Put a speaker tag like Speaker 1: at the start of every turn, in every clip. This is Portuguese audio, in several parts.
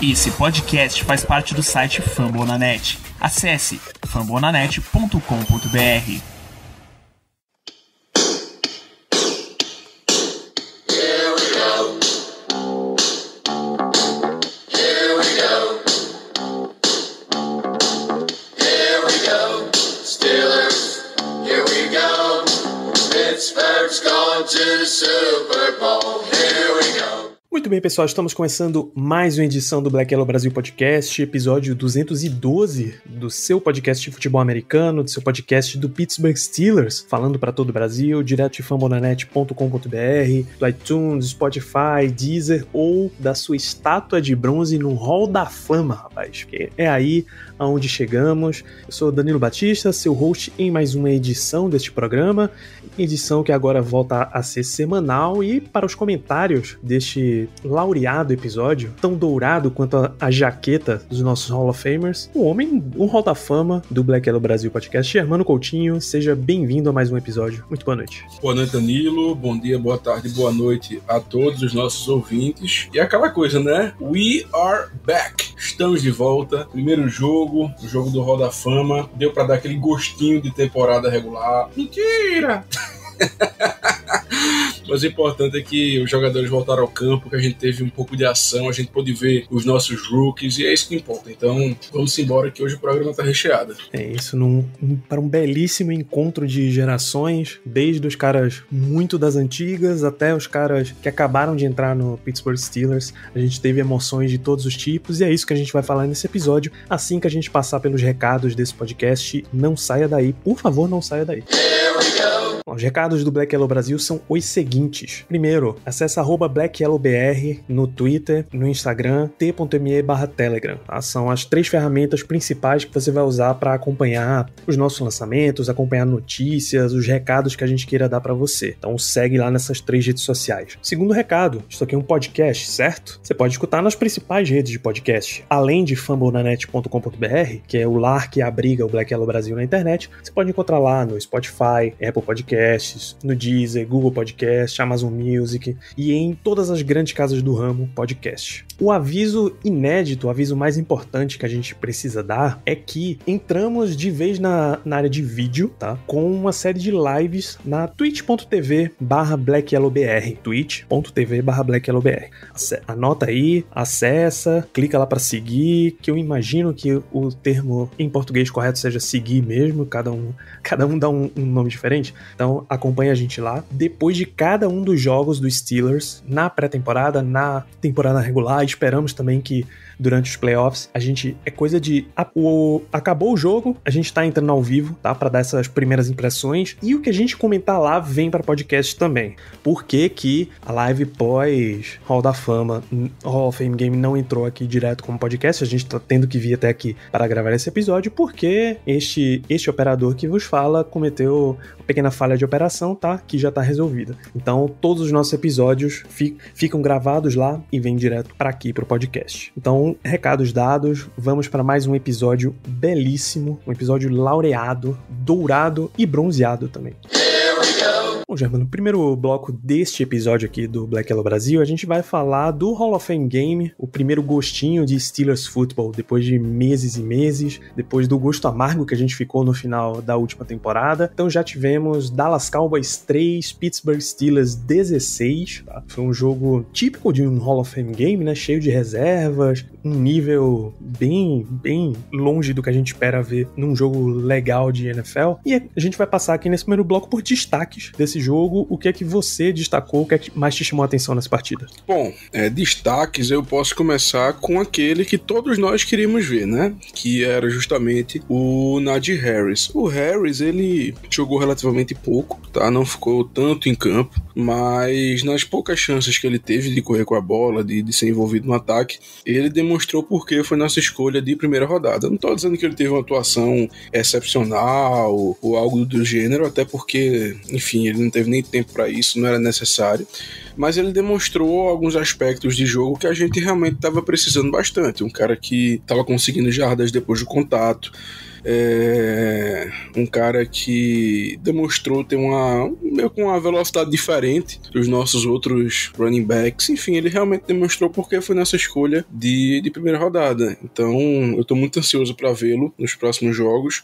Speaker 1: Esse podcast faz parte do site Fambonanet. Acesse fambonanet.com.br.
Speaker 2: Pittsburgh's going to the Super Bowl. Here we go.
Speaker 3: Muito bem, pessoal, estamos começando mais uma edição do Black Yellow Brasil Podcast, episódio 212 do seu podcast de futebol americano, do seu podcast do Pittsburgh Steelers, falando para todo o Brasil, direto de fambonanet.com.br, do iTunes, Spotify, Deezer ou da sua estátua de bronze no Hall da Fama, rapaz, porque é aí aonde chegamos. Eu sou Danilo Batista, seu host em mais uma edição deste programa, edição que agora volta a ser semanal, e para os comentários deste laureado episódio, tão dourado quanto a jaqueta dos nossos Hall of Famers, o Hall da Fama do Black Yellow Brasil Podcast, Germano Coutinho. Seja bem-vindo a mais um episódio. Muito boa noite.
Speaker 4: Boa noite, Danilo. Bom dia, boa tarde, boa noite a todos os nossos ouvintes. E aquela coisa, né? We are back. Estamos de volta. Primeiro jogo, o jogo do Hall da Fama. Deu pra dar aquele gostinho de temporada regular. Mentira! Mas o importante é que os jogadores voltaram ao campo, que a gente teve um pouco de ação, a gente pôde ver os nossos rookies, e é isso que importa. Então, vamos embora, que hoje o programa tá recheado.
Speaker 3: É isso, para um belíssimo encontro de gerações, desde os caras muito das antigas até os caras que acabaram de entrar no Pittsburgh Steelers. A gente teve emoções de todos os tipos, e é isso que a gente vai falar nesse episódio. Assim que a gente passar pelos recados desse podcast, não saia daí, por favor, não saia daí. Os recados do Black Yellow Brasil são os seguintes. Primeiro, acesse @BlackYellowBR no Twitter, no Instagram, t.me/Telegram. Tá? São as 3 ferramentas principais que você vai usar para acompanhar os nossos lançamentos, acompanhar notícias, os recados que a gente queira dar para você. Então segue lá nessas 3 redes sociais. Segundo recado, isso aqui é um podcast, certo? Você pode escutar nas principais redes de podcast. Além de fambonanet.com.br, que é o lar que abriga o Black Yellow Brasil na internet, você pode encontrar lá no Spotify, Apple Podcasts, no Deezer, Google Podcast, Amazon Music e em todas as grandes casas do ramo podcast. O aviso inédito, o aviso mais importante que a gente precisa dar é que entramos de vez na área de vídeo, tá? Com uma série de lives na twitch.tv/BlackYellowBR, twitch.tv/BlackYellowBR. Anota aí, acessa, clica lá para seguir, que eu imagino que o termo em português correto seja seguir mesmo, cada um dá um nome diferente. Então acompanha a gente lá. Depois de cada um dos jogos dos Steelers, na pré-temporada, na temporada regular, esperamos também que durante os playoffs, a gente é coisa de... acabou o jogo, a gente tá entrando ao vivo, tá? Pra dar essas primeiras impressões. E o que a gente comentar lá vem para podcast também. Por que que a live pós Hall da Fama, Hall of Fame Game, não entrou aqui direto como podcast? A gente tá tendo que vir até aqui para gravar esse episódio, porque este operador que vos fala cometeu uma pequena falha de operação, tá? Que já tá resolvida. Então, todos os nossos episódios ficam gravados lá e vêm direto para aqui, pro podcast. Então, recados dados, vamos para mais um episódio belíssimo, um episódio laureado, dourado e bronzeado também. Bom, Germano, no primeiro bloco deste episódio aqui do Black Yellow Brasil, a gente vai falar do Hall of Fame Game, o primeiro gostinho de Steelers Football, depois de meses e meses, depois do gosto amargo que a gente ficou no final da última temporada. Então já tivemos Dallas Cowboys 3, Pittsburgh Steelers 16, tá? Foi um jogo típico de um Hall of Fame Game, né? Cheio de reservas, um nível bem longe do que a gente espera ver num jogo legal de NFL. E a gente vai passar aqui nesse primeiro bloco por destaques desse jogo. O que é que você destacou, o que é que mais te chamou a atenção nessa partida?
Speaker 4: Bom, destaques, eu posso começar com aquele que todos nós queríamos ver, né? Que era justamente o Najee Harris. O Harris, ele jogou relativamente pouco, tá? Não ficou tanto em campo, mas nas poucas chances que ele teve de correr com a bola, de ser envolvido no ataque, ele demonstrou por que foi nossa escolha de primeira rodada. Não tô dizendo que ele teve uma atuação excepcional ou algo do gênero, até porque, enfim, ele não teve nem tempo para isso, não era necessário, mas ele demonstrou alguns aspectos de jogo que a gente realmente estava precisando bastante. Um cara que estava conseguindo jardas depois do contato, Um cara que demonstrou ter meio com uma velocidade diferente dos nossos outros running backs. Enfim, ele realmente demonstrou porque foi nessa escolha de primeira rodada. Então, eu tô muito ansioso para vê-lo nos próximos jogos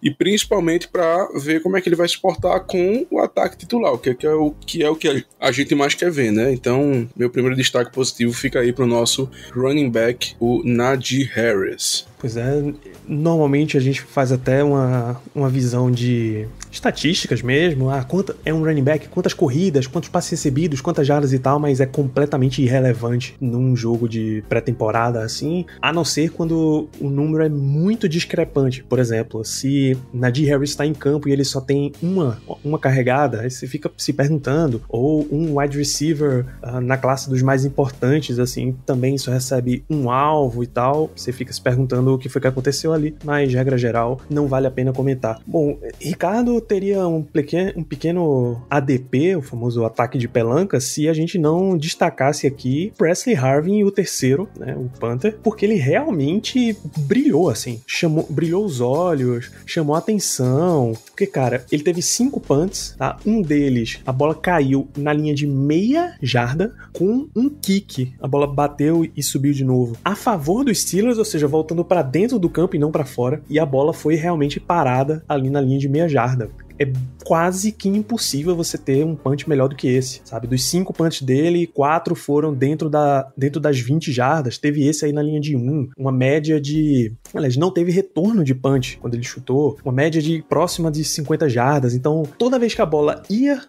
Speaker 4: e principalmente para ver como é que ele vai se portar com o ataque titular, que é o que a gente mais quer ver, né? Então, meu primeiro destaque positivo fica aí pro nosso running back, o Najee Harris.
Speaker 3: Pois é, normalmente a gente faz até uma visão de estatísticas mesmo, quanto é um running back, quantas corridas, quantos passes recebidos, quantas jardas e tal, mas é completamente irrelevante num jogo de pré-temporada assim, a não ser quando o número é muito discrepante. Por exemplo, se Najee Harris está em campo e ele só tem uma carregada, aí você fica se perguntando, ou um wide receiver na classe dos mais importantes, assim, também só recebe um alvo e tal, você fica se perguntando o que foi que aconteceu ali, mas regra geral não vale a pena comentar. Bom, Ricardo teria um pequeno ADP, o famoso ataque de pelanca, se a gente não destacasse aqui Presley Harvin, o terceiro, né, o Panther, porque ele realmente brilhou, assim, brilhou os olhos, chamou a atenção, porque, cara, ele teve 5 punts, tá? Um deles, a bola caiu na linha de meia jarda com um kick, a bola bateu e subiu de novo, a favor dos Steelers, ou seja, voltando para dentro do campo e não para fora, e a bola foi realmente parada ali na linha de meia jarda. É quase que impossível você ter um punch melhor do que esse, sabe? Dos 5 punts dele, 4 foram dentro das 20 jardas, teve esse aí na linha de 1, uma média de... Aliás, não teve retorno de punch quando ele chutou, uma média de próxima de 50 jardas, então toda vez que a bola ia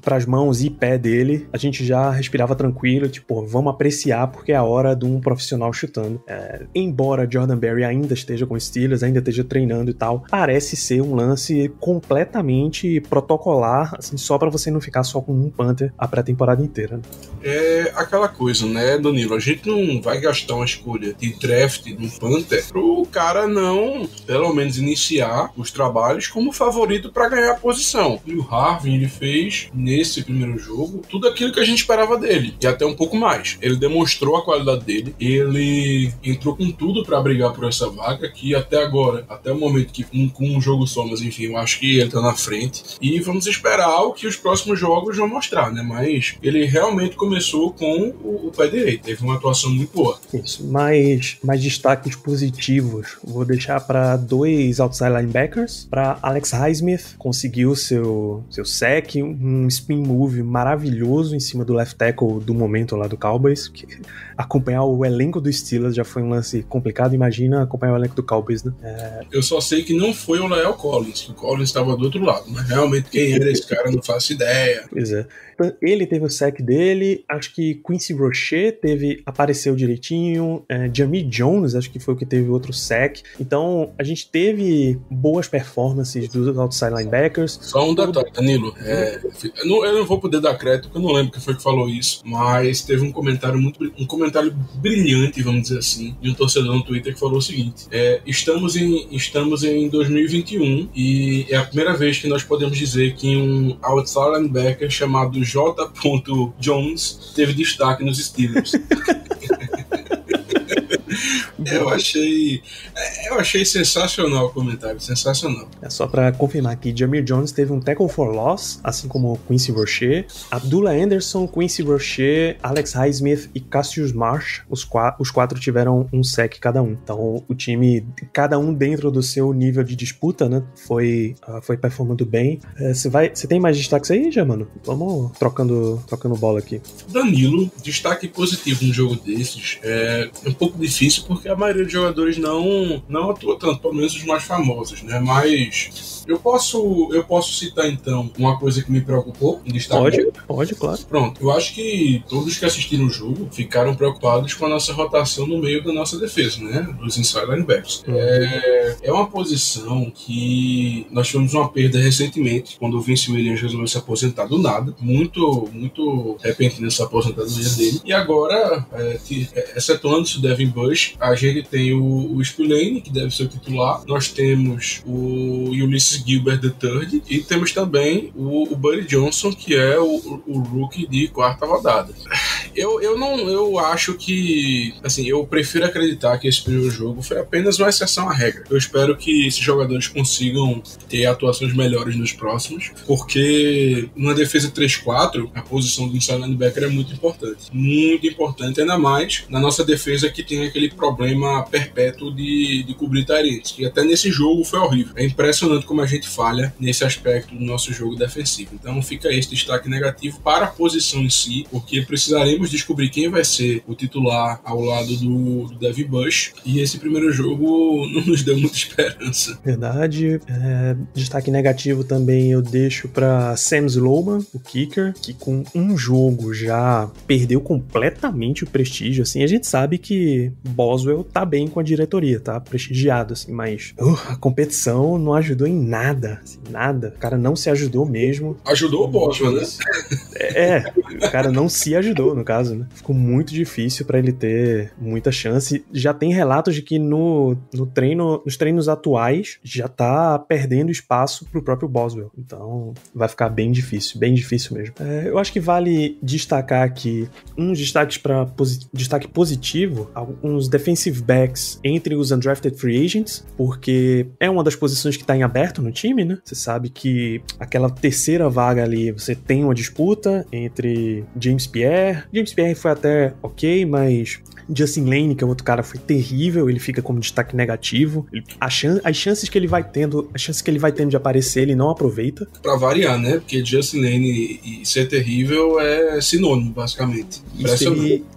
Speaker 3: pras mãos e pé dele, a gente já respirava tranquilo, tipo, vamos apreciar porque é a hora de um profissional chutando. Embora Jordan Berry ainda esteja com os Steelers, ainda esteja treinando e tal, parece ser um lance completamente protocolar, assim, só pra você não ficar só com um punter a pré-temporada inteira.
Speaker 4: É aquela coisa, né, Danilo? A gente não vai gastar uma escolha de draft de um punter pro cara não, pelo menos, iniciar os trabalhos como favorito pra ganhar a posição. E o Harvin, ele fez, nesse primeiro jogo, tudo aquilo que a gente esperava dele, e até um pouco mais. Ele demonstrou a qualidade dele, ele entrou com tudo pra brigar por essa vaga, que até agora, até o momento que com um jogo só, mas enfim, eu acho que ele tá na frente, e vamos esperar o que os próximos jogos vão mostrar, né? Mas ele realmente começou com o pé direito, teve uma atuação muito boa.
Speaker 3: Isso, mais destaques positivos, vou deixar para 2 outside linebackers, para Alex Highsmith, conseguiu seu sack, um spin move maravilhoso em cima do left tackle do momento lá do Cowboys, que acompanhar o elenco do Steelers já foi um lance complicado, imagina acompanhar o elenco do Cowboys, né?
Speaker 4: Eu só sei que não foi o La'el Collins, que o Collins estava do outro lado, mas realmente quem era esse cara não faço ideia.
Speaker 3: Pois é. Ele teve o sack dele, acho que Quincy Roche apareceu direitinho, Jamie Jones acho que foi o que teve outro sack, então a gente teve boas performances dos outside linebackers.
Speaker 4: Só um detalhe, Danilo, eu não vou poder dar crédito porque eu não lembro quem foi que falou isso, mas teve um comentário brilhante, vamos dizer assim, de um torcedor no Twitter que falou o seguinte: estamos em 2021 e é a primeira vez que nós podemos dizer que um outside linebacker chamado J. Jones teve destaque nos Steelers. Eu achei sensacional o comentário, sensacional.
Speaker 3: Só pra confirmar aqui, Jamir Jones teve um tackle for loss, assim como Quincy Roche, Abdullah Anderson, Quincy Roche, Alex Highsmith e Cassius Marsh, os 4 tiveram um sack cada um. Então o time, cada um dentro do seu nível de disputa, né, foi performando bem. Você tem mais destaques aí, já, mano? Vamos trocando bola aqui.
Speaker 4: Danilo, destaque positivo num jogo desses é um pouco difícil porque a maioria dos jogadores não atua tanto, pelo menos os mais famosos, né? Mas eu posso citar então uma coisa que me preocupou em destaque.
Speaker 3: Pode, claro.
Speaker 4: Pronto, eu acho que todos que assistiram o jogo ficaram preocupados com a nossa rotação no meio da nossa defesa, né? Dos inside linebackers. É uma posição que nós tivemos uma perda recentemente, quando o Vince Williams resolveu se aposentar do nada, muito repentina essa aposentadoria dele, e agora, excetuando-se o Devin Bush, a gente tem o Spillane, que deve ser o titular. Nós temos o Ulysses Gilbert III. E temos também o Buddy Johnson, que é o rookie de quarta rodada. Eu acho que, assim, eu prefiro acreditar que esse primeiro jogo foi apenas uma exceção à regra. Eu espero que esses jogadores consigam ter atuações melhores nos próximos, porque numa defesa 3-4, a posição do inside linebacker é muito importante, ainda mais na nossa defesa, que tem aquele problema perpétuo de cobrir tarentes, que até nesse jogo foi horrível. É impressionante como a gente falha nesse aspecto do nosso jogo defensivo. Então fica esse destaque negativo para a posição em si, porque precisaremos descobrir quem vai ser o titular ao lado do Devin Bush, e esse primeiro jogo não nos deu muita esperança.
Speaker 3: Verdade. Destaque negativo também eu deixo para Sam Slowman, o kicker, que com um jogo já perdeu completamente o prestígio, assim. A gente sabe que Boswell tá bem com a diretoria, tá prestigiado, assim, mas a competição não ajudou em nada, assim, nada. O cara não se ajudou mesmo.
Speaker 4: Ajudou o Boswell, né?
Speaker 3: O cara não se ajudou, no caso, né? Ficou muito difícil pra ele ter muita chance. Já tem relatos de que nos treinos atuais já tá perdendo espaço pro próprio Boswell. Então vai ficar bem difícil mesmo. Eu acho que vale destacar aqui uns destaques para destaque positivo, alguns defensive backs entre os undrafted free agents, porque é uma das posições que tá em aberto no time, né? Você sabe que aquela terceira vaga ali, você tem uma disputa entre James Pierre. James Pierre foi até ok, mas Justin Lane, que é outro cara, foi terrível, ele fica como destaque negativo. As chances que ele vai tendo de aparecer, ele não aproveita.
Speaker 4: Pra variar, né? Porque Justin Lane e ser terrível é sinônimo, basicamente.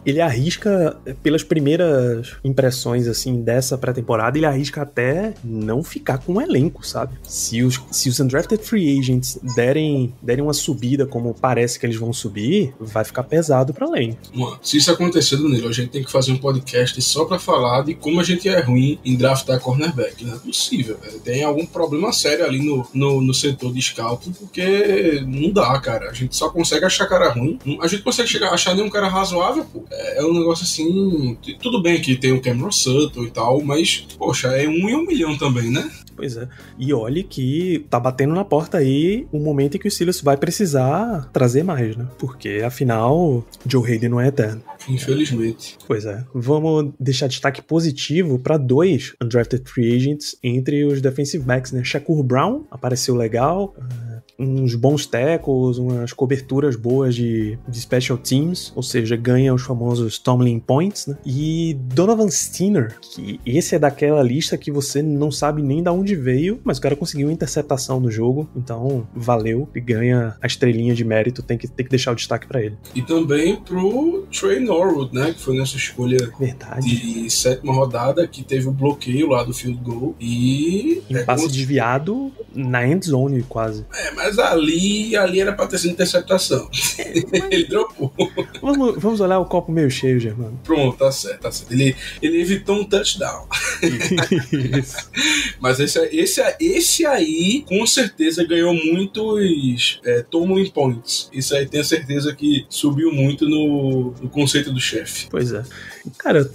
Speaker 3: Ele arrisca, pelas primeiras impressões, assim, dessa pré-temporada, ele arrisca até não ficar com o elenco, sabe? Se os undrafted free agents derem uma subida como parece que eles vão subir, vai ficar pesado pra Lane.
Speaker 4: Mano, se isso acontecer, Danilo, a gente tem que fazer um podcast só pra falar de como a gente é ruim em draftar cornerback. Não é possível, velho. Tem algum problema sério ali no setor de scouting, porque não dá, cara. A gente só consegue achar cara ruim. A gente consegue achar nenhum cara razoável, pô. É um negócio assim... Tudo bem que tem o Cameron Sutton e tal, mas, poxa, é 1 em 1 milhão também, né?
Speaker 3: Pois é. E olhe que tá batendo na porta aí o momento em que o Steelers vai precisar trazer mais, né? Porque, afinal, Joe Hayden não é eterno.
Speaker 4: Infelizmente.
Speaker 3: Pois é. Vamos deixar destaque positivo para 2 undrafted free agents entre os defensive backs, né? Shakur Brown apareceu legal, uns bons tackles, umas coberturas boas de special teams, ou seja, ganha os famosos Tomlin Points, né? E Donovan Steener, que esse é daquela lista que você não sabe nem de onde veio, mas o cara conseguiu uma interceptação no jogo, então valeu, e ganha a estrelinha de mérito, tem que deixar o destaque para ele.
Speaker 4: E também pro Trey Norwood, né, que foi nessa escolha de 7ª rodada, que teve o bloqueio lá do field goal e...
Speaker 3: passe desviado na end zone quase.
Speaker 4: Mas ali era pra ter sido interceptação. Ele dropou.
Speaker 3: Vamos olhar o copo meio cheio, Germano.
Speaker 4: Pronto, tá certo. Ele evitou um touchdown.
Speaker 3: Isso.
Speaker 4: Mas esse aí, com certeza, ganhou muitos Tomlin Points. Isso aí tenho certeza que subiu muito no conceito do chefe.
Speaker 3: Pois é. Cara,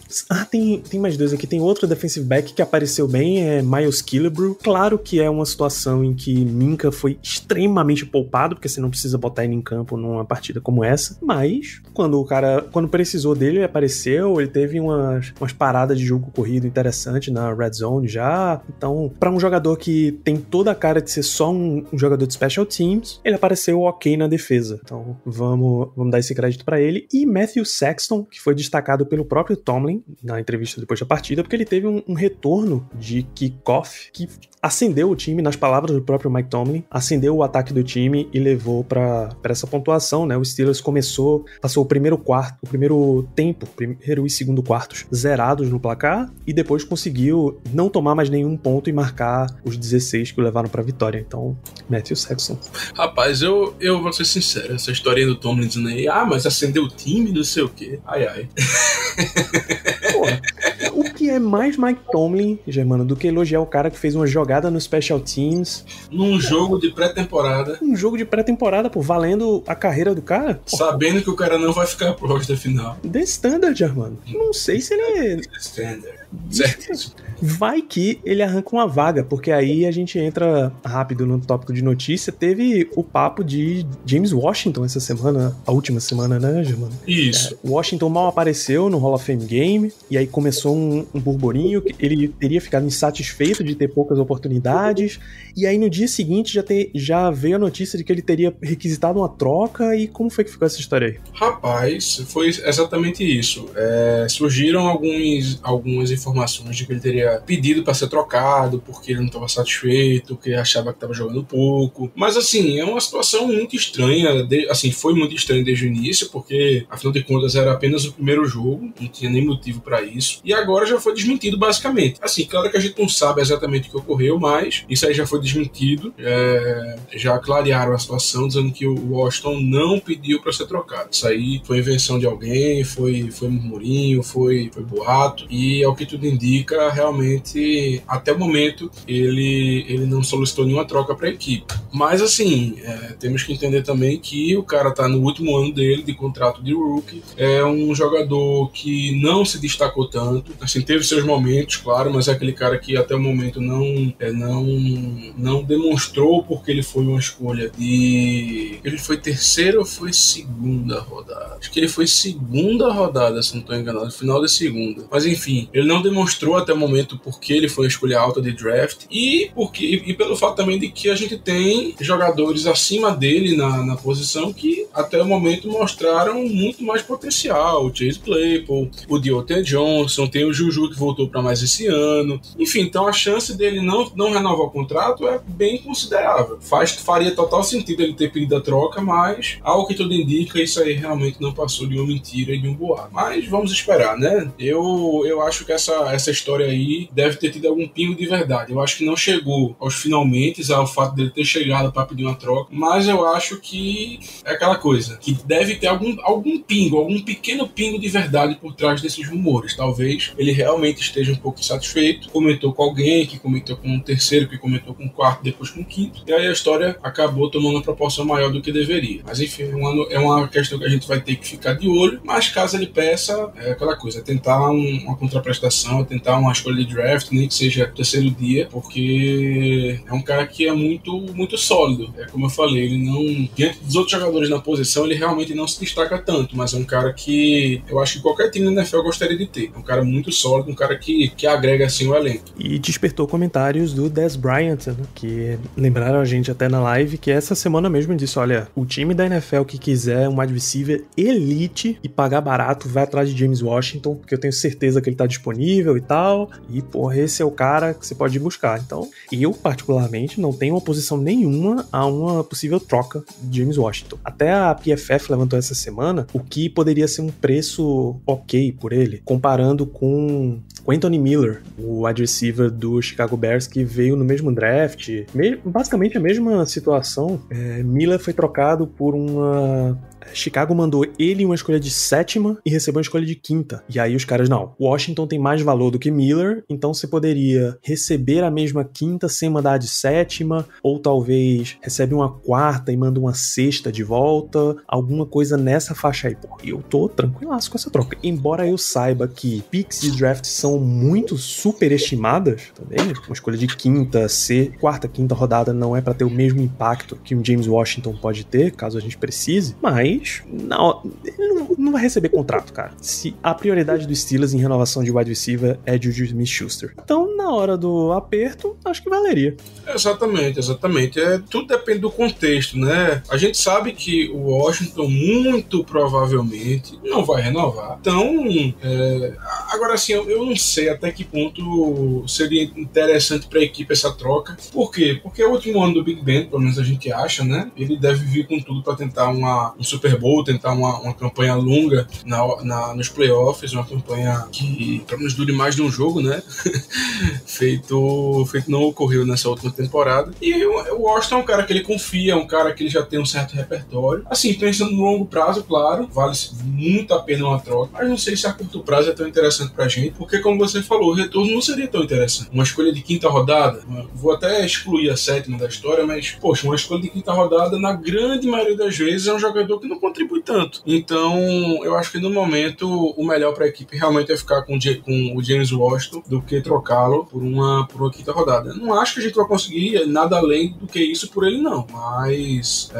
Speaker 3: tem mais 2 aqui. Tem outro defensive back que apareceu bem, é Miles Killebrew. Claro que é uma situação em que Minkah foi extremamente poupado, porque você não precisa botar ele em campo numa partida como essa, mas quando precisou dele, ele apareceu, ele teve umas paradas de jogo corrido interessante na red zone já. Então, pra um jogador que tem toda a cara de ser só um jogador de special teams, ele apareceu ok na defesa. Então, vamos dar esse crédito pra ele. E Matthew Sexton, que foi destacado pelo próprio Tomlin na entrevista depois da partida, porque ele teve um retorno de kickoff que acendeu o time, nas palavras do próprio Mike Tomlin, acendeu o ataque do time e levou pra essa pontuação, né? O Steelers passou o primeiro e segundo quartos zerados no placar e depois conseguiu não tomar mais nenhum ponto e marcar os 16 que o levaram pra vitória. Então, Matthew Sexton.
Speaker 4: Rapaz, eu vou ser sincero, essa historinha do Tomlin dizendo aí, mas acendeu o time, não sei o quê. Ai.
Speaker 3: Porra, o que é mais Mike Tomlin, Germano, do que elogiar o cara que fez uma jogada no Special Teams.
Speaker 4: Num jogo de pré-temporada.
Speaker 3: Um jogo de pré-temporada, pô, valendo a carreira do cara.
Speaker 4: Sabendo que o cara não vai ficar pro roster final.
Speaker 3: The Standard, Germano. Não sei se ele...
Speaker 4: The Standard. Certo.
Speaker 3: Vai que ele arranca uma vaga, porque aí a gente entra rápido no tópico de notícia. Teve o papo de James Washington essa semana, a última semana, né, Germano?
Speaker 4: Isso.
Speaker 3: Washington mal apareceu no Hall of Fame Game, e aí começou um burburinho, que ele teria ficado insatisfeito de ter poucas oportunidades, e aí no dia seguinte já veio a notícia de que ele teria requisitado uma troca, e como foi que ficou essa história aí?
Speaker 4: Rapaz, foi exatamente isso. Surgiram algumas informações de que ele teria pedido para ser trocado, porque ele não estava satisfeito, porque achava que estava jogando pouco, mas assim, é uma situação muito estranha, foi muito estranha desde o início, porque afinal de contas era apenas o primeiro jogo, não tinha nem motivo para isso, e agora já foi desmentido basicamente. Assim, claro que a gente não sabe exatamente o que ocorreu, mas isso aí já foi desmentido, já clarearam a situação, dizendo que o Washington não pediu para ser trocado. Isso aí foi invenção de alguém, foi murmurinho, foi boato, e ao que tudo indica, realmente, até o momento, ele não solicitou nenhuma troca para a equipe. Mas assim, temos que entender também que o cara tá no último ano dele de contrato de rookie, é um jogador que não se destacou tanto, assim, teve seus momentos, claro, mas é aquele cara que até o momento não demonstrou, porque ele foi uma escolha de... Ele foi terceira ou foi segunda rodada? Acho que ele foi segunda rodada, se não estou enganado, final da segunda. Mas enfim, ele não demonstrou até o momento porque ele foi uma escolha alta de draft, e pelo fato também de que a gente tem jogadores acima dele na posição que até o momento mostraram muito mais potencial. O Chase Claypool, o Deontay Johnson, tem o Juju que voltou para mais esse ano. Enfim, então a chance dele não renovar o contrato é bem considerável. Faria total sentido ele ter pedido a troca, mas ao que tudo indica, isso aí realmente não passou de uma mentira e de um boato. Mas vamos esperar, né? Eu acho que essa história aí deve ter tido algum pingo de verdade. Eu acho que não chegou aos finalmente ao fato dele ter chegado para pedir uma troca, mas eu acho que é aquela coisa, que deve ter algum pequeno pingo de verdade por trás desses rumores. Talvez ele realmente esteja um pouco insatisfeito, comentou com alguém, que comentou com um terceiro, que comentou com um quarto, depois com um quinto, e aí a história acabou tomando uma proporção maior do que deveria. Mas enfim, é uma questão que a gente vai ter que ficar de olho, mas caso ele peça, é aquela coisa, tentar uma contraprestação, tentar uma escolha de draft, nem que seja terceiro dia, porque é um cara que é muito, muito sólido. É como eu falei, ele não... Diante dos outros jogadores na posição, ele realmente não se destaca tanto, mas é um cara que eu acho que qualquer time na NFL gostaria de ter. É um cara muito sólido, um cara que agrega assim o elenco.
Speaker 3: E despertou comentários do Dez Bryant, né, que lembraram a gente até na live que essa semana mesmo disse, olha, o time da NFL que quiser um wide receiver elite e pagar barato, vai atrás de James Washington, porque eu tenho certeza que ele tá disponível e tal, e porra, esse é o cara que você pode ir buscar. Então, eu particularmente não tenho oposição nenhuma a uma possível troca de James Washington. Até a PFF levantou essa semana o que poderia ser um preço ok por ele, comparando com Anthony Miller, o wide receiver do Chicago Bears, que veio no mesmo draft, basicamente a mesma situação. Miller foi trocado por uma... Chicago mandou ele uma escolha de 7ª e recebeu uma escolha de 5ª. E aí os caras, não, Washington tem mais valor do que Miller, então você poderia receber a mesma 5ª sem mandar de 7ª, ou talvez recebe uma 4ª e manda uma 6ª de volta, alguma coisa nessa faixa aí. Pô, eu tô tranquilaço com essa troca. Embora eu saiba que picks de draft são muito superestimadas, também, uma escolha de 5ª, 4ª, 5ª rodada não é pra ter o mesmo impacto que um James Washington pode ter, caso a gente precise, mas não, ele não vai receber contrato, cara. Se a prioridade dos Steelers em renovação de wide receiver é Juju Smith-Schuster. Então, na hora do aperto, acho que valeria.
Speaker 4: Exatamente. Tudo depende do contexto, né? A gente sabe que o Washington muito provavelmente não vai renovar. Então, agora assim, eu não sei até que ponto seria interessante para a equipe essa troca. Por quê? Porque é o último ano do Big Ben, pelo menos a gente acha, né? Ele deve vir com tudo para tentar um Super Bowl, tentar uma campanha longa nos playoffs, uma campanha que pelo menos dure mais de um jogo, né? feito não ocorreu nessa última temporada. E o Washington é um cara que ele confia, é um cara que ele já tem um certo repertório. Assim, pensando no longo prazo, claro, vale muito a pena uma troca, mas não sei se a curto prazo é tão interessante interessante pra gente, porque como você falou, o retorno não seria tão interessante. Uma escolha de quinta rodada, vou até excluir a sétima da história, mas, poxa, uma escolha de quinta rodada, na grande maioria das vezes, é um jogador que não contribui tanto. Então, eu acho que no momento, o melhor pra equipe realmente é ficar com o James Washington do que trocá-lo por uma quinta rodada. Eu não acho que a gente vai conseguir nada além do que isso por ele, não. Mas,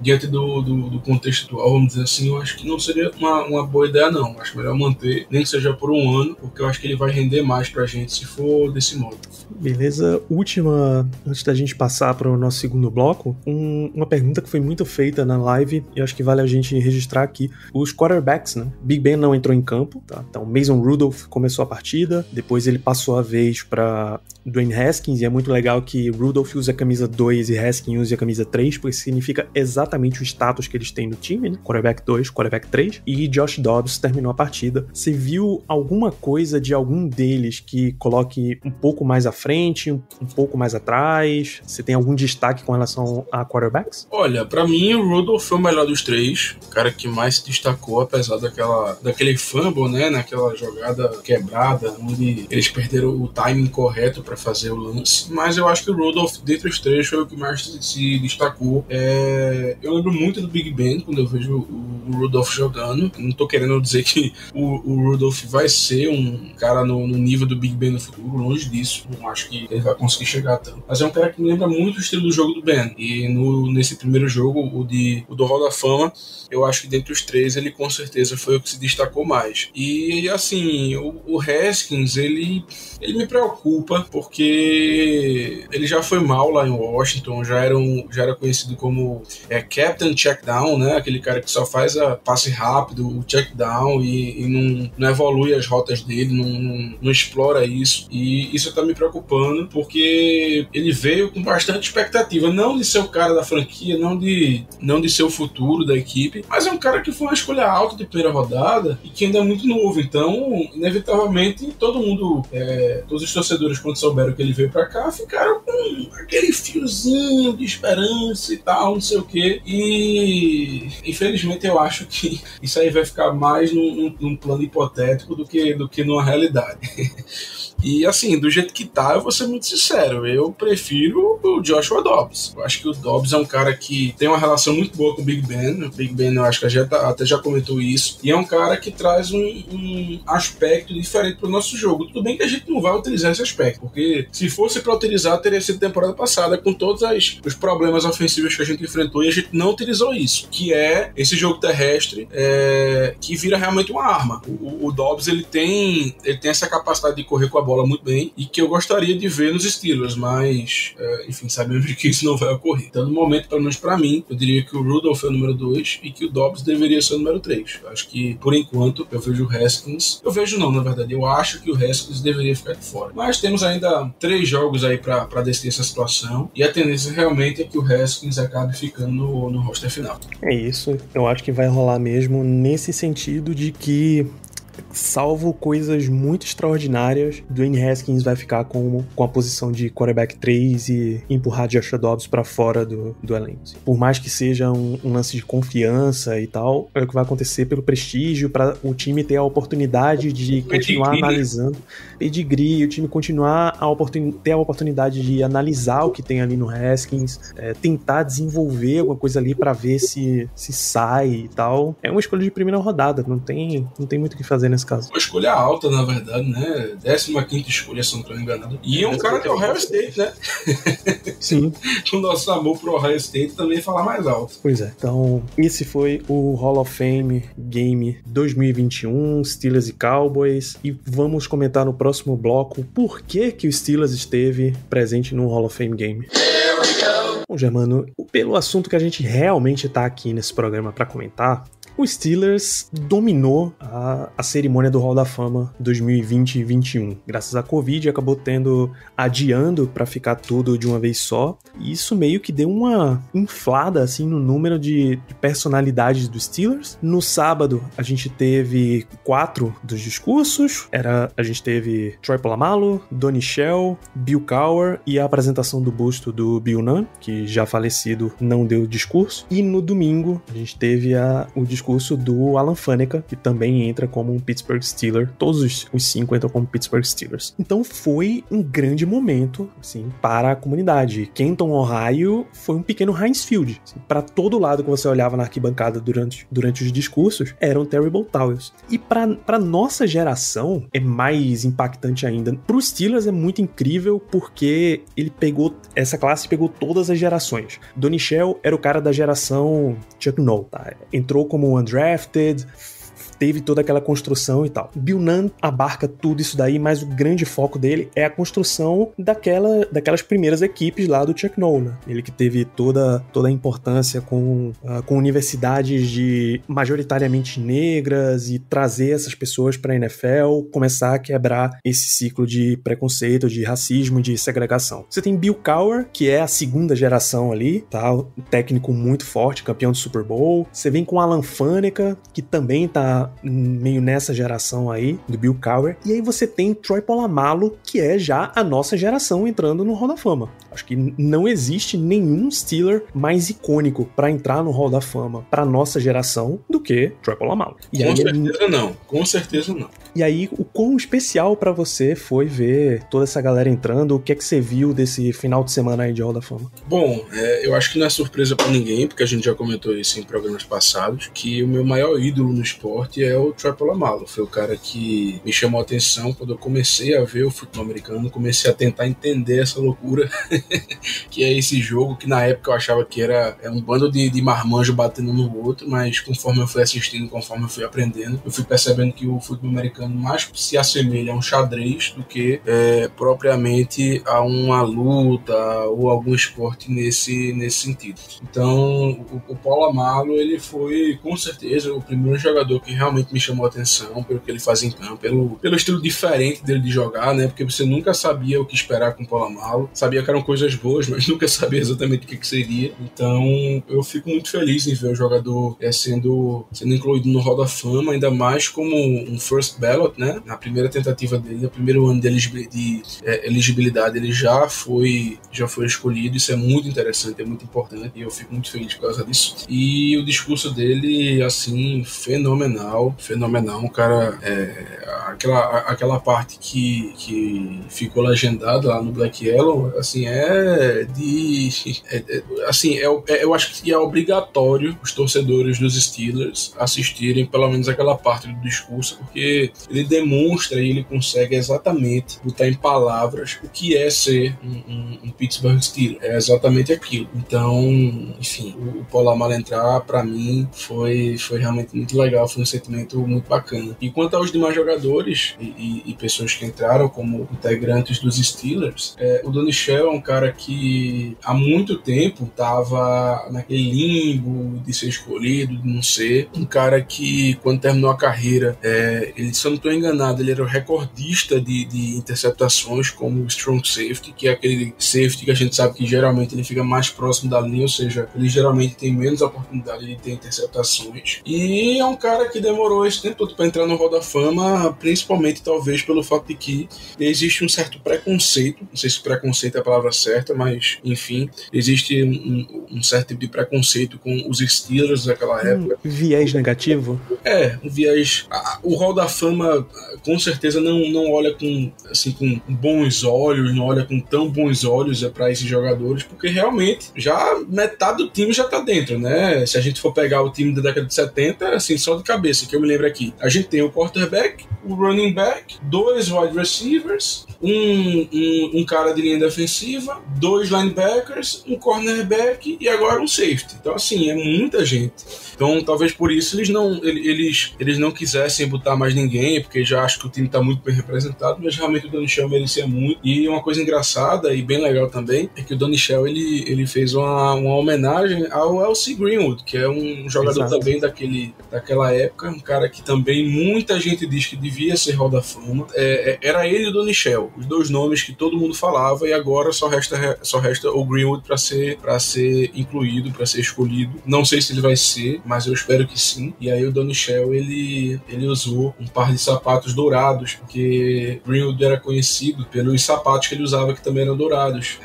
Speaker 4: diante do contexto atual, vamos dizer assim, eu acho que não seria uma boa ideia, não. Eu acho melhor manter, nem que seja por um ano, porque eu acho que ele vai render mais pra gente se for desse modo.
Speaker 3: Beleza, última, antes da gente passar para o nosso segundo bloco, uma pergunta que foi muito feita na live e acho que vale a gente registrar aqui. Os quarterbacks, né? Big Ben não entrou em campo, tá? Então Mason Rudolph começou a partida, depois ele passou a vez para Dwayne Haskins, e é muito legal que Rudolph usa a camisa 2 e Haskins usa a camisa 3, porque significa exatamente o status que eles têm no time, né? Quarterback 2, quarterback 3, e Josh Dobbs terminou a partida. Você viu alguma coisa de algum deles que coloque um pouco mais à frente, um pouco mais atrás? Você tem algum destaque com relação a quarterbacks?
Speaker 4: Olha, pra mim o Rudolph foi o melhor dos três, o cara que mais se destacou, apesar daquele fumble, né, naquela jogada quebrada, onde eles perderam o timing correto pra fazer o lance. Mas eu acho que o Rudolph, dentre os três, foi o que mais se destacou. Eu lembro muito do Big Ben quando eu vejo o Rudolph jogando. Não tô querendo dizer que o Rudolph vai ser um cara no nível do Big Ben no futuro, longe disso. Não acho que ele vai conseguir chegar tanto. Mas é um cara que me lembra muito o estilo do jogo do Ben. E nesse primeiro jogo, o do Hall da Fama, eu acho que dentre os três, ele com certeza foi o que se destacou mais. E assim, o Haskins, ele me preocupa, porque ele já foi mal lá em Washington, já era conhecido como Captain Checkdown, né? Aquele cara que só faz a passe rápido, o checkdown, e não evolui as rotas dele, não explora isso. E isso tá me preocupando, porque ele veio com bastante expectativa, não de ser o cara da franquia, não de ser o futuro da equipe, mas é um cara que foi uma escolha alta de primeira rodada e que ainda é muito novo. Então, inevitavelmente, todos os torcedores, quando souberam que ele veio pra cá, ficaram com aquele fiozinho de esperança e tal, não sei o quê. E infelizmente eu acho que isso aí vai ficar mais num plano hipotético do que numa realidade. E assim, do jeito que tá, eu vou ser muito sincero, eu prefiro o Joshua Dobbs. Eu acho que o Dobbs é um cara que tem uma relação muito boa com o Big Ben. O Big Ben, eu acho que a gente até já comentou isso. E é um cara que traz um aspecto diferente pro nosso jogo. Tudo bem que a gente não vai utilizar esse aspecto, porque se fosse pra utilizar, teria sido temporada passada, com todos os problemas ofensivos que a gente enfrentou, e a gente não utilizou isso, que é esse jogo terrestre que vira realmente uma arma. O Dobbs, ele tem essa capacidade de correr com a bola muito bem, e que eu gostaria de ver nos Steelers, mas enfim, sabemos que isso não vai ocorrer. Então, no momento, pelo menos pra mim, eu diria que o Rudolph é o número 2 e que o Dobbs deveria ser o número 3. Eu acho que, por enquanto, eu vejo o Haskins, na verdade, eu acho que o Haskins deveria ficar de fora. Mas temos ainda 3 jogos aí pra decidir essa situação, e a tendência realmente é que o Haskins acabe ficando no roster final.
Speaker 3: É isso, eu acho que vai rolar mesmo nesse sentido de que, salvo coisas muito extraordinárias, Dwayne Haskins vai ficar com a posição de quarterback 3 e empurrar Joshua Dobbs pra fora do elenco. Por mais que seja um lance de confiança e tal, é o que vai acontecer pelo prestígio, para o time ter a oportunidade de continuar analisando pedigree, o time continuar ter a oportunidade de analisar o que tem ali no Haskins, tentar desenvolver alguma coisa ali pra ver se sai e tal. É uma escolha de primeira rodada, não tem muito o que fazer nesse caso.
Speaker 4: Uma escolha alta, na verdade, né? 15ª escolha, se não estou enganado. E é um cara de Ohio State, né?
Speaker 3: Sim.
Speaker 4: O nosso amor pro Ohio State também fala mais alto.
Speaker 3: Pois é. Então, esse foi o Hall of Fame Game 2021, Steelers e Cowboys. E vamos comentar no próximo bloco por que o Steelers esteve presente no Hall of Fame Game. Bom, Germano, pelo assunto que a gente realmente tá aqui nesse programa para comentar, o Steelers dominou a cerimônia do Hall da Fama 2020 e 2021. Graças à Covid, acabou adiando para ficar tudo de uma vez só. E isso meio que deu uma inflada assim, no número de personalidades dos Steelers. No sábado, a gente teve 4 dos discursos. A gente teve Troy Polamalu, Donnie Shell, Bill Cowher e a apresentação do busto do Bill Nunn, que já falecido não deu discurso. E no domingo, a gente teve o discurso discurso do Alan Faneca, que também entra como um Pittsburgh Steeler. Todos os 5 entram como Pittsburgh Steelers. Então foi um grande momento, assim, para a comunidade. Kenton, Ohio, foi um pequeno Heinz Field. Assim, para todo lado que você olhava na arquibancada durante os discursos, eram Terrible Towels. E para nossa geração, é mais impactante ainda. Para os Steelers é muito incrível, porque essa classe pegou todas as gerações. Donnie Shell era o cara da geração Chuck Noll, tá? Entrou como undrafted, teve toda aquela construção e tal. Bill Nunn abarca tudo isso daí, mas o grande foco dele é a construção daquelas primeiras equipes lá do Chuck Noll, né? Ele que teve toda a importância com universidades majoritariamente negras e trazer essas pessoas para a NFL, começar a quebrar esse ciclo de preconceito, de racismo, de segregação. Você tem Bill Cowher, que é a segunda geração ali, tá? Um técnico muito forte, campeão do Super Bowl. Você vem com Alan Faneca, que também tá meio nessa geração aí, do Bill Cowher. E aí você tem Troy Polamalu, que é já a nossa geração entrando no Hall da Fama. Acho que não existe nenhum Steeler mais icônico pra entrar no Hall da Fama pra nossa geração do que Troy Polamalu.
Speaker 4: Com certeza não.
Speaker 3: E aí, o quão especial pra você foi ver toda essa galera entrando? O que é que você viu desse final de semana aí de Hall da Fama?
Speaker 4: Bom, eu acho que não é surpresa pra ninguém, porque a gente já comentou isso em programas passados, que o meu maior ídolo no esporte é o Troy Polamalu. Foi o cara que me chamou a atenção quando eu comecei a ver o futebol americano, comecei a tentar entender essa loucura que é esse jogo, que na época eu achava que era um bando de marmanjo batendo no outro, mas conforme eu fui assistindo, conforme eu fui aprendendo, eu fui percebendo que o futebol americano mais se assemelha a um xadrez do que propriamente a uma luta ou algum esporte nesse sentido. Então, o Polamalu, ele foi com certeza o primeiro jogador que realmente me chamou a atenção pelo que ele fazia em campo, pelo estilo diferente dele de jogar, né? Porque você nunca sabia o que esperar com o Polamalu, sabia que eram coisas boas, mas nunca sabia exatamente o que seria. Então, eu fico muito feliz em ver o jogador sendo incluído no Hall da Fama, ainda mais como um first ballot, né? Na primeira tentativa dele, no primeiro ano de elegibilidade, ele já foi escolhido. Isso é muito interessante, é muito importante, e eu fico muito feliz por causa disso. E o discurso dele, assim, fenomenal, um cara, aquela parte que ficou legendada lá no Black Yellow, assim, eu acho que é obrigatório os torcedores dos Steelers assistirem pelo menos aquela parte do discurso, porque ele demonstra e ele consegue exatamente botar em palavras o que é ser um Pittsburgh Steelers. É exatamente aquilo. Então, enfim, o Polamalu entrar, pra mim, foi realmente muito legal, foi um sentimento muito bacana. E quanto aos demais jogadores e pessoas que entraram como integrantes dos Steelers, o Donnie Shell é um cara que há muito tempo estava naquele limbo de ser escolhido, de não ser. Um cara que, quando terminou a carreira, ele, se eu não estou enganado, ele era o recordista de interceptações como strong safety, que é aquele safety que a gente sabe que geralmente ele fica mais próximo da linha, ou seja, ele geralmente tem menos oportunidade de ter interceptações. E é um cara que demorou esse tempo todo para entrar no Hall da Fama, principalmente talvez pelo fato de que existe um certo preconceito, não sei se preconceito é a palavra certa, mas enfim, existe um certo tipo de preconceito com os Steelers daquela época.
Speaker 3: Viés negativo?
Speaker 4: Um viés. O Hall da Fama com certeza não olha com bons olhos, não olha com tão bons olhos para esses jogadores, porque realmente já metade do time já tá dentro, né? Se a gente for pegar o time da década de 70, assim, só de cabeça, que eu me lembro aqui, a gente tem o quarterback, o running back, 2 wide receivers, um cara de linha defensiva, 2 linebackers, um cornerback e agora um safety. Então, assim, é muita gente. Então, talvez por isso eles não quisessem botar mais ninguém, porque já acho que o time tá muito bem representado, mas realmente o Donnie Shell merecia muito. E uma coisa engraçada e bem legal também é que o Donnie Shell, ele fez uma homenagem ao L.C. Greenwood, que é um jogador também daquela época, um cara que também muita gente diz que devia ser Hall da Fama. Era ele e o Donnie Shell, os dois nomes que todo mundo falava, e agora só resta o Greenwood para ser incluído, para ser escolhido. Não sei se ele vai ser, mas eu espero que sim. E aí o Donnie Michel, ele usou um par de sapatos dourados, porque Greenwood era conhecido pelos sapatos que ele usava, que também eram dourados.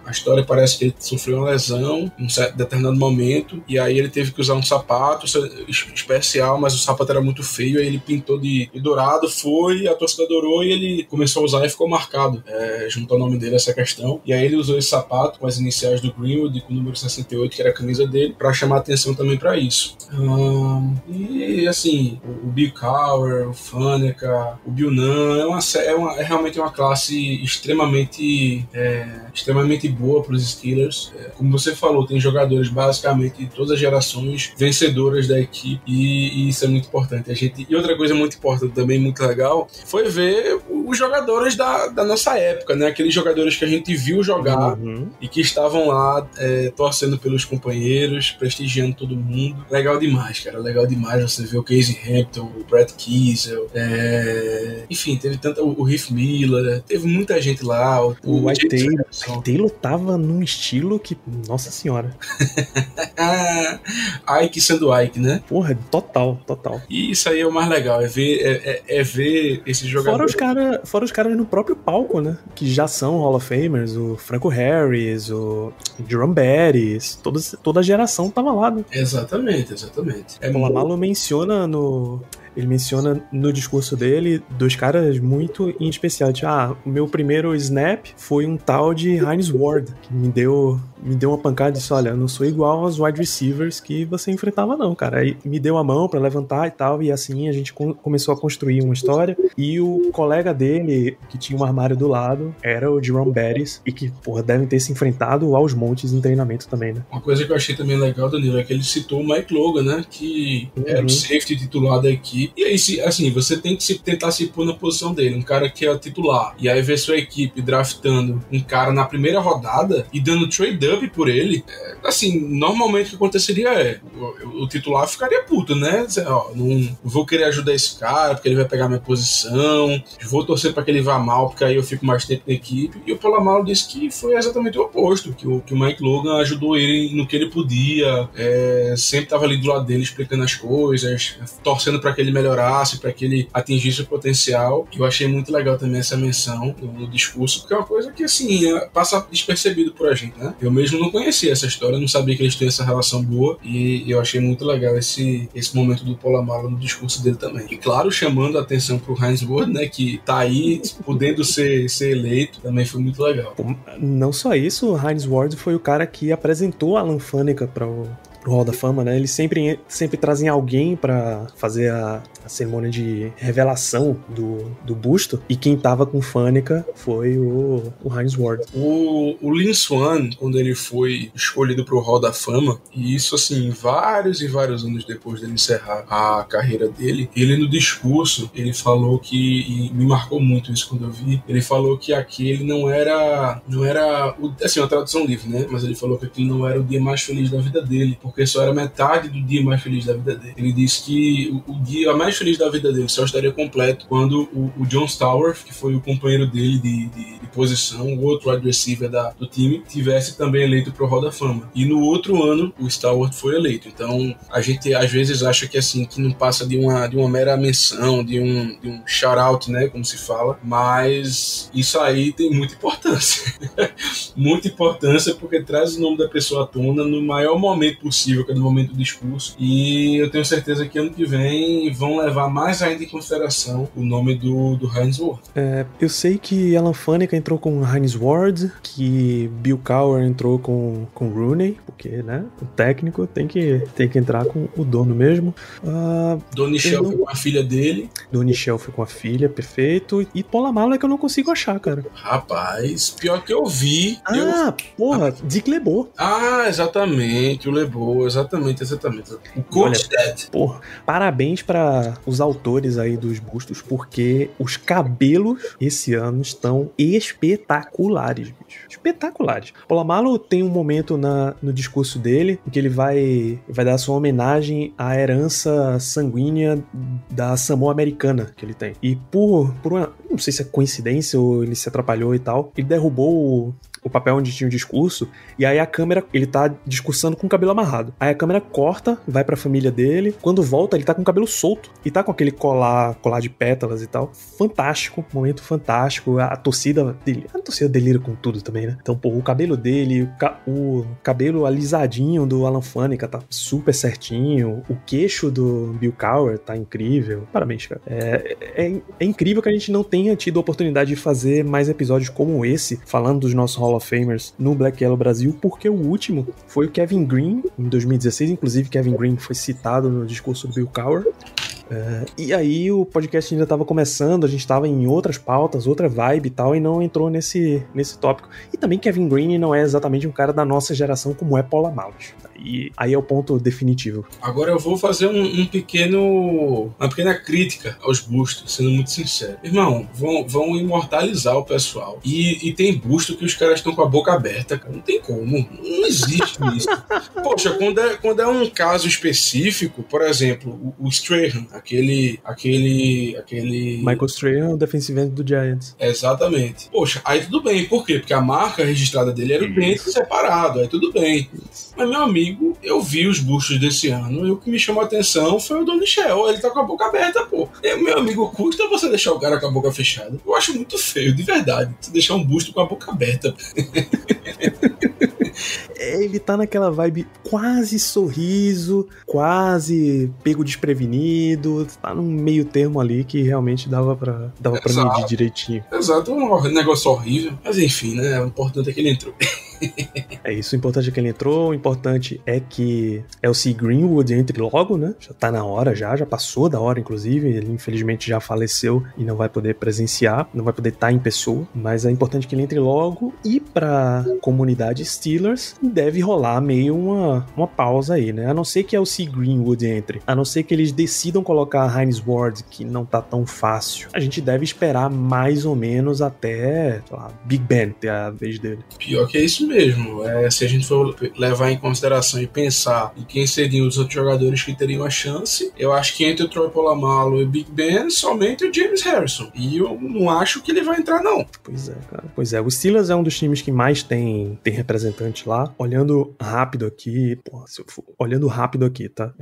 Speaker 4: A história parece que ele sofreu uma lesão em um certo determinado momento, e aí ele teve que usar um sapato especial, mas o sapato era muito feio, aí ele pintou de dourado, a torcida adorou, e ele começou a usar e ficou marcado, junto ao nome dele, essa questão. E aí ele usou esse sapato com as iniciais do Greenwood, com o número 68, que era a camisa dele, para chamar atenção também para isso. E assim, o Bill Cowher, o Faneca, o Bill Nunn, é realmente uma classe extremamente boa para os Steelers. Como você falou, tem jogadores basicamente de todas as gerações vencedoras da equipe, e isso é muito importante. E outra coisa muito importante também, muito legal, foi ver os jogadores da nossa época, né? Aqueles jogadores que a gente viu jogar e que estavam lá torcendo pelos companheiros, prestigiando todo mundo. Legal demais, cara. Legal demais você ver o Casey Hampton, o Brad Kiesel, enfim, teve tanto o Heath Miller, teve muita gente lá.
Speaker 3: O White Taylor tava num estilo que, nossa senhora.
Speaker 4: Ike sendo Ike, né?
Speaker 3: Porra, total.
Speaker 4: E isso aí é o mais legal, é ver esses jogadores.
Speaker 3: Fora os caras no próprio palco, né? Que já são Hall of Famers, o Franco Harris, o Jerome Bettis, toda a geração tava lá, né?
Speaker 4: Exatamente.
Speaker 3: O Polamalu menciona no discurso dele dois caras muito em especial. O meu primeiro snap foi um tal de Hines Ward, que me deu uma pancada e disse: olha, eu não sou igual aos wide receivers que você enfrentava não, cara. Aí me deu a mão pra levantar e tal, e assim a gente começou a construir uma história. E o colega dele, que tinha um armário do lado, era o Jerome Bettis, e que, porra, devem ter se enfrentado aos montes em treinamento também, né?
Speaker 4: Uma coisa que eu achei também legal, Danilo, é que ele citou o Mike Logan, né? Que era o safety titular da equipe. E aí, assim, você tem que tentar se pôr na posição dele, um cara que é titular, e aí ver sua equipe draftando um cara na primeira rodada e dando trade-up por ele, assim, normalmente o que aconteceria o titular ficaria puto, né? Não vou querer ajudar esse cara porque ele vai pegar minha posição, vou torcer para que ele vá mal porque aí eu fico mais tempo na equipe. E o Polamalu disse que foi exatamente o oposto, que o Mike Logan ajudou ele no que ele podia, sempre estava ali do lado dele explicando as coisas, torcendo para que ele melhorasse, para que ele atingisse o potencial. Eu achei muito legal também essa menção no discurso, porque é uma coisa que, assim, passa despercebido por a gente, né? Eu mesmo não conhecia essa história, não sabia que eles têm essa relação boa, e eu achei muito legal esse momento do Polamalu no discurso dele também. E claro, chamando a atenção pro Hines Ward, né, que tá aí podendo ser eleito, também foi muito legal.
Speaker 3: Não só isso, o Hines Ward foi o cara que apresentou Alan Faneca pro Hall da Fama, né? Eles sempre trazem alguém pra fazer a cerimônia de revelação do busto, e quem tava com Faneca foi o Hines Ward.
Speaker 4: O Lynn Swann, quando ele foi escolhido pro Hall da Fama, e isso assim, vários e vários anos depois dele encerrar a carreira dele, ele no discurso, ele falou que, e me marcou muito isso quando eu vi, ele falou que aquele não era assim, uma tradução livre, né? Mas ele falou que aquele não era o dia mais feliz da vida dele, porque só era metade do dia mais feliz da vida dele. Ele disse que o dia mais feliz da vida dele só estaria completo quando o John Stallworth, que foi o companheiro dele de posição, o outro wide receiver do time, tivesse também eleito pro Hall da Fama. E no outro ano, o Stallworth foi eleito. Então, a gente às vezes acha que assim, que não passa de uma mera menção, de um shout-out, né, como se fala, mas isso aí tem muita importância. Muita importância, porque traz o nome da pessoa à tona no maior momento possível, que é no momento do discurso, e eu tenho certeza que ano que vem vão levar mais ainda em consideração o nome do Hines Ward.
Speaker 3: Eu sei que Alan Faneca entrou com Hines Ward, que Bill Cowher entrou com Rooney, porque, né, o técnico tem que entrar com o dono mesmo.
Speaker 4: Donnie Shell foi com a filha dele.
Speaker 3: Donnie Shell foi com a filha, perfeito. E Polamalu é que eu não consigo achar, cara.
Speaker 4: Rapaz, pior que eu vi.
Speaker 3: Dick LeBeau.
Speaker 4: Exatamente, o LeBeau, exatamente. O Coach Dad.
Speaker 3: Porra, parabéns para os autores aí dos bustos, porque os cabelos esse ano estão espetaculares, bicho. Espetaculares. Polamalu tem um momento no discurso dele em que ele vai dar sua homenagem à herança sanguínea da Samoa americana que ele tem. E por sei se é coincidência ou ele se atrapalhou e tal, ele derrubou o papel onde tinha o discurso, e aí a câmera, ele tá discursando com o cabelo amarrado. Aí a câmera corta, vai pra família dele, quando volta ele tá com o cabelo solto, e tá com aquele colar de pétalas e tal. Fantástico, momento fantástico, a torcida delira com tudo também, né? Então, pô, o cabelo dele, o cabelo alisadinho do Alan Faneca tá super certinho, o queixo do Bill Cowher tá incrível. Parabéns, cara. É incrível que a gente não tenha tido a oportunidade de fazer mais episódios como esse, falando dos nossos Hall of Famers no Black Yellow Brasil, porque o último foi o Kevin Green, em 2016, inclusive Kevin Green foi citado no discurso do Bill Cowher. E aí o podcast ainda estava começando, a gente estava em outras pautas, outra vibe e tal, e não entrou nesse tópico. E também Kevin Green não é exatamente um cara da nossa geração como é Paul Amalos. E aí é o ponto definitivo.
Speaker 4: Agora eu vou fazer uma pequena crítica aos bustos, sendo muito sincero. Irmão, vão imortalizar o pessoal. E tem busto que os caras estão com a boca aberta, cara. Não tem como. Não existe isso. Poxa, quando é um caso específico, por exemplo, o Strahan, aquele
Speaker 3: Michael Strahan, o defensive end do Giants.
Speaker 4: Exatamente. Poxa, aí tudo bem. Por quê? Porque a marca registrada dele era o dente separado. Aí tudo bem. Mas, meu amigo, eu vi os bustos desse ano e o que me chamou a atenção foi o do Michel. Ele tá com a boca aberta, pô. Meu amigo, custa você deixar o cara com a boca fechada. Eu acho muito feio, de verdade. Você deixar um busto com a boca aberta.
Speaker 3: Ele tá naquela vibe quase sorriso, quase pego desprevenido, tá num meio termo ali que realmente dava pra medir direitinho.
Speaker 4: Exato, um negócio horrível. Mas enfim, né? O importante é que ele entrou.
Speaker 3: É isso, o importante é que ele entrou, o importante é que L.C. Greenwood entre logo, né? Já tá na hora, já passou da hora, inclusive. Ele infelizmente já faleceu e não vai poder presenciar, não vai poder estar em pessoa, mas é importante que ele entre logo. E pra comunidade Steelers deve rolar meio uma pausa aí, né? A não ser que L.C. Greenwood entre, a não ser que eles decidam colocar a Hines Ward, que não tá tão fácil. A gente deve esperar mais ou menos até, sei lá, Big Ben ter a vez dele.
Speaker 4: Pior que é isso mesmo. Se a gente for levar em consideração e pensar em quem seriam os outros jogadores que teriam a chance, eu acho que entre o Troy Polamalu e o Big Ben, somente o James Harrison. E eu não acho que ele vai entrar, não.
Speaker 3: Pois é, cara. Pois é, o Steelers é um dos times que mais tem representante lá. Olhando rápido aqui, tá?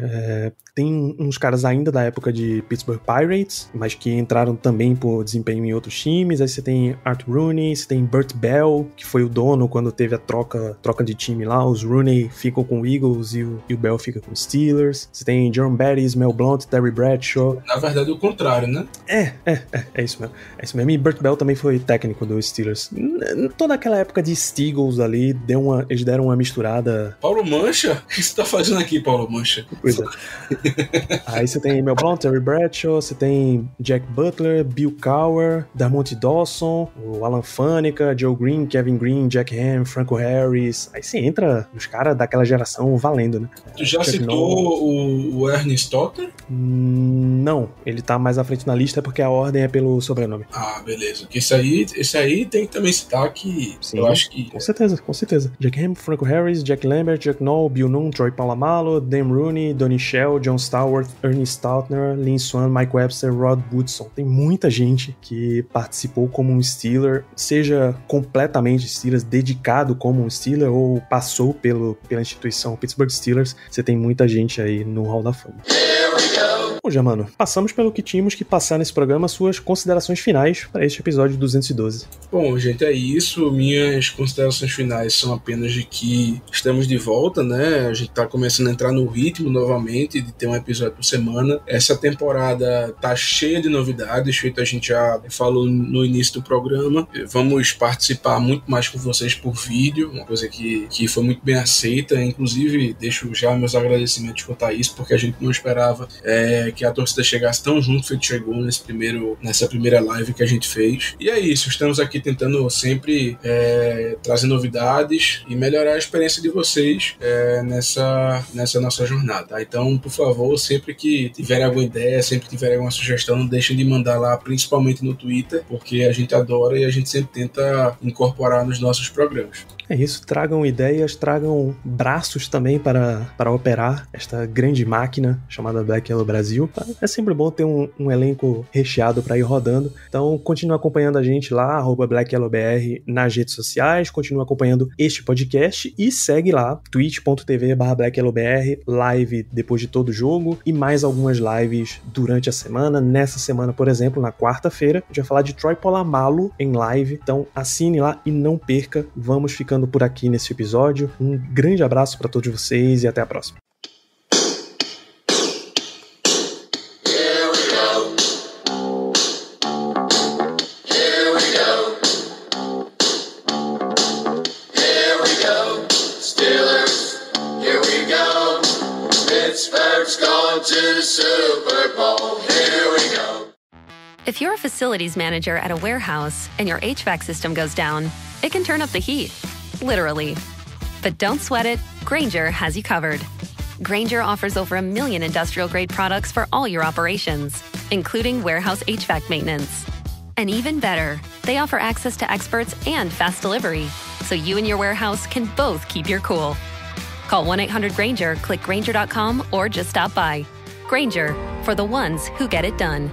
Speaker 3: Tem uns caras ainda da época de Pittsburgh Pirates, mas que entraram também por desempenho em outros times. Aí você tem Art Rooney, você tem Burt Bell, que foi o dono quando teve a troca de time lá. Os Rooney ficam com o Eagles e o Bell fica com os Steelers. Você tem Jerome Bettis, Mel Blount, Terry Bradshaw.
Speaker 4: Na verdade, o contrário, né?
Speaker 3: É isso mesmo. É isso mesmo. E Burt Bell também foi técnico dos Steelers. Toda aquela época de Steagles ali, eles deram uma misturada.
Speaker 4: Paulo Mancha? O que você tá fazendo aqui, Paulo Mancha?
Speaker 3: Pois é. Aí você tem Mel Blount, Terry Bradshaw, você tem Jack Butler, Bill Cowher, Dermontti Dawson, o Alan Faneca, Joe Green, Kevin Green, Jack Ham, Franco Harris. Aí você entra nos caras daquela geração valendo, né?
Speaker 4: Tu já citou o Ernie Stotter?
Speaker 3: Não, ele tá mais à frente na lista porque a ordem é pelo sobrenome.
Speaker 4: Ah, beleza. Porque esse aí tem que também citar que sim, eu acho que...
Speaker 3: Com certeza. Jack Ham, Franco Harris, Jack Lambert, Jack Noll, Bill Nunn, Troy Polamalu, Dan Rooney, Donnie Shell, John Stallworth, Ernie Stautner, Lynn Swann, Mike Webster, Rod Woodson. Tem muita gente que participou como um Steeler, seja completamente Steelers, dedicado como um Steeler ou passou pela instituição Pittsburgh Steelers. Você tem muita gente aí no Hall da Fama. Bom, já, mano, passamos pelo que tínhamos que passar nesse programa, suas considerações finais para este episódio 212.
Speaker 4: Bom, gente, é isso. Minhas considerações finais são apenas de que estamos de volta, né? A gente tá começando a entrar no ritmo novamente de ter um episódio por semana. Essa temporada tá cheia de novidades, feito a gente já falou no início do programa. Vamos participar muito mais com vocês por vídeo, uma coisa que foi muito bem aceita. Inclusive, deixo já meus agradecimentos quanto a isso, porque a gente não esperava que a torcida chegasse tão junto feito chegou nessa primeira live que a gente fez. E é isso, estamos aqui tentando sempre trazer novidades e melhorar a experiência de vocês nessa nossa jornada, tá? Então, por favor, sempre que tiverem alguma ideia, sempre que tiverem alguma sugestão, não deixem de mandar lá, principalmente no Twitter, porque a gente adora e a gente sempre tenta incorporar nos nossos programas.
Speaker 3: É isso, tragam ideias, tragam braços também para operar esta grande máquina chamada Black Yellow Brasil. Tá? É sempre bom ter um elenco recheado para ir rodando. Então, continue acompanhando a gente lá, @BlackYellowBR nas redes sociais, continue acompanhando este podcast e segue lá, twitch.tv/BlackYellowBR, live depois de todo jogo e mais algumas lives durante a semana. Nessa semana, por exemplo, na quarta-feira, a gente vai falar de Troy Polamalu em live. Então, assine lá e não perca. Vamos ficando por aqui nesse episódio. Um grande abraço para todos vocês e até a próxima.
Speaker 2: Pittsburgh's gone to the Super Bowl. Here we go.
Speaker 5: If you're a facilities manager at a warehouse and your HVAC system goes down, it can turn up the heat, literally. But don't sweat it. Grainger has you covered. Grainger offers over 1 million industrial-grade products for all your operations, including warehouse HVAC maintenance. And even better, they offer access to experts and fast delivery, so you and your warehouse can both keep your cool. Call 1-800-GRAINGER, click Grainger.com, or just stop by. Grainger, for the ones who get it done.